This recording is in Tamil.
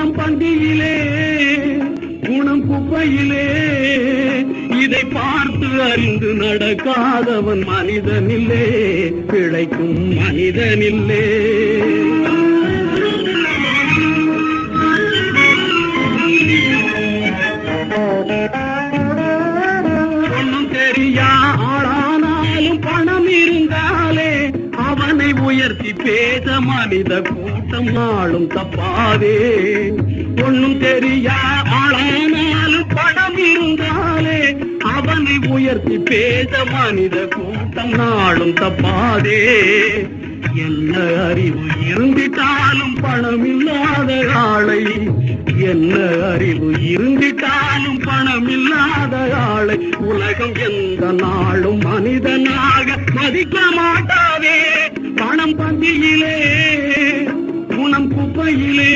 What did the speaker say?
பணம் பந்தியிலே குணம் குப்பையிலே இதை பார்த்து அறிந்து நடக்காதவன் மனிதனில்லே, பிழைக்கும் மனிதனில்லே. ஒன்னும் தெரியா ஆளானாலும் பணம் இருந்தாலே அவனை உயர்த்தி பேச மனித கூட்டம் நாளும் தப்பாதே. ஒன்னும் தெரியா ஆளானாலும் பணம் இருந்தாலே அவனை உயர்த்தி பேச மனித கூட்டம் நாளும் தப்பாதே. என்ன அறிவு இருந்திட்டாலும் பணம் இல்லாத ஆளை, என்ன அறிவு இருந்திட்டாலும் பணம் இல்லாத ஆளை உலகம் எந்த நாளும் மனிதனாக மதிக்க மாட்டாதே. பணம் பந்தியிலே குணம் குப்பையிலே